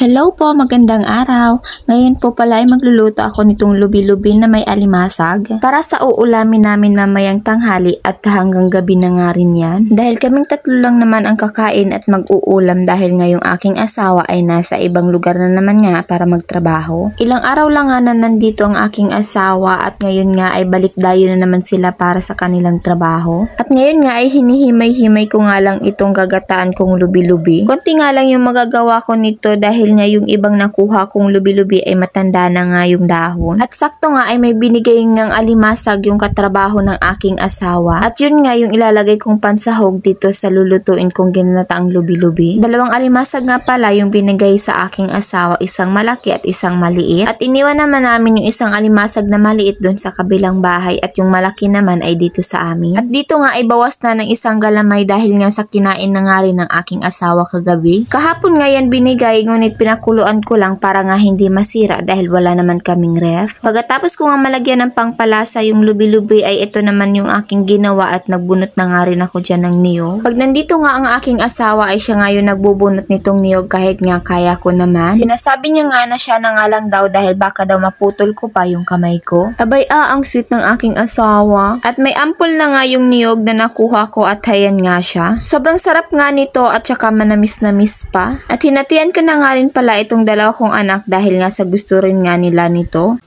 Hello po, magandang araw. Ngayon po pala ay magluluto ako nitong lubi-lubi na may alimasag para sa uulamin namin mamayang tanghali at hanggang gabi na nga rin yan. Dahil kaming tatlo lang naman ang kakain at mag-uulam dahil ngayong aking asawa ay nasa ibang lugar na naman nga para magtrabaho. Ilang araw lang nga na nandito ang aking asawa at ngayon nga ay balik dayo na naman sila para sa kanilang trabaho. At ngayon nga ay hinihimay-himay ko nga lang itong gagataan kong lubi-lubi. Konti nga lang yung magagawa ko nito dahil nga yung ibang nakuha kong lubi-lubi ay matanda na nga yung dahon. At sakto nga ay may binigay ngang alimasag yung katrabaho ng aking asawa. At yun nga yung ilalagay kong pansahog dito sa lulutuin kong ginataang lubi-lubi. Dalawang alimasag nga pala yung binigay sa aking asawa, isang malaki at isang maliit. At iniwan naman namin yung isang alimasag na maliit doon sa kabilang bahay at yung malaki naman ay dito sa amin. At dito nga ay bawas na ng isang galamay dahil nga sa kinain na nga rin ng aking asawa kagabi. Kahapon nga yan binigay, ngunit pinakuluan ko lang para nga hindi masira dahil wala naman kaming ref. Pagkatapos ko nga malagyan ng pangpalasa yung lubi-lubi ay ito naman yung aking ginawa at nagbunot na nga rin ako dyan ng niyog. Pag nandito nga ang aking asawa ay siya nga yung nagbubunot nitong niyog kahit nga kaya ko naman. Sinasabi niya nga na siya na nga lang daw dahil baka daw maputol ko pa yung kamay ko. Abay ang sweet ng aking asawa. At may ampul na nga yung niyog na nakuha ko at hayan nga siya. Sobrang sarap nga nito at saka manamis na miss pa. At hinatian ko na nga rin pala itong dalawa kong anak dahil nga sa gusto rin nga nila nito.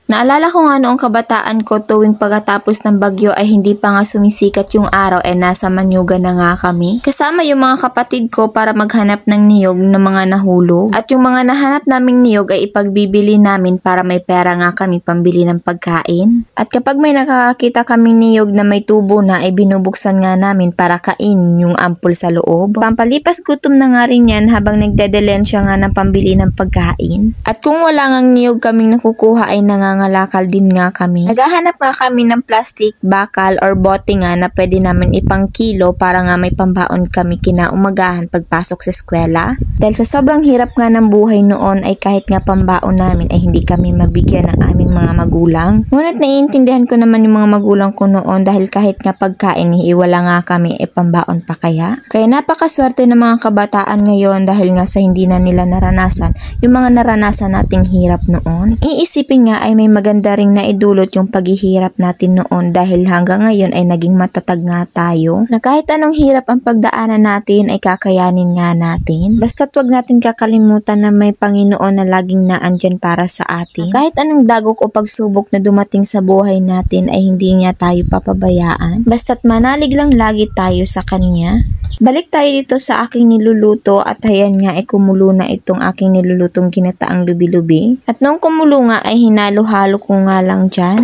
Naalala ko nga noong kabataan ko tuwing pagkatapos ng bagyo ay hindi pa nga sumisikat yung araw ay nasa Manyugan na nga kami. Kasama yung mga kapatid ko para maghanap ng niyog ng mga nahulog. At yung mga nahanap naming niyog ay ipagbibili namin para may pera nga kami pambili ng pagkain. At kapag may nakakakita kaming niyog na may tubo na ay binubuksan nga namin para kain yung ampul sa loob. Pampalipas gutom na nga rin yan habang nagdedelensya nga ng pambili ng pagkain. At kung wala ngang niyog kaming nakukuha ay nangangalakal din nga kami. Naghahanap nga kami ng plastic, bakal or bote nga na pwede namin ipang kilo para nga may pambaon kami kinaumagahan pagpasok sa eskwela. Dahil sa sobrang hirap nga ng buhay noon ay kahit nga pambaon namin ay hindi kami mabigyan ng aming mga magulang. Ngunit naiintindihan ko naman yung mga magulang ko noon dahil kahit nga pagkain wala nga kami pambaon pa kaya. Kaya napakaswerte ng mga kabataan ngayon dahil nga sa hindi na nila naranasan yung mga naranasan nating hirap noon. Iisipin nga ay may maganda ring naidulot yung paghihirap natin noon dahil hanggang ngayon ay naging matatag nga tayo na kahit anong hirap ang pagdaanan natin ay kakayanin nga natin. Basta't wag natin kakalimutan na may Panginoon na laging naandyan para sa atin. Kahit anong dagok o pagsubok na dumating sa buhay natin ay hindi niya tayo papabayaan. Basta't manalig lang lagi tayo sa Kanya. Balik tayo dito sa aking niluluto at ayan nga ay kumulo na itong aking nilulutong ginataang lubi-lubi. At nung kumulo nga ay hinalo-halo ko nga lang dyan.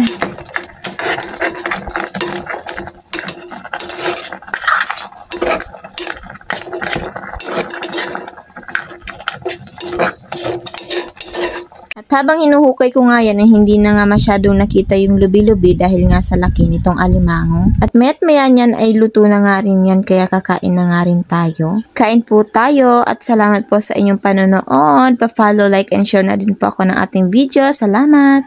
At habang hinuhukay ko nga yan ay hindi na nga masyadong nakita yung lubi-lubi dahil nga sa laki nitong alimango. At maya't maya yan ay luto na nga rin yan kaya kakain na nga rin tayo. Kain po tayo at salamat po sa inyong panonood. Pa-follow, like, and share na din po ako ng ating video. Salamat!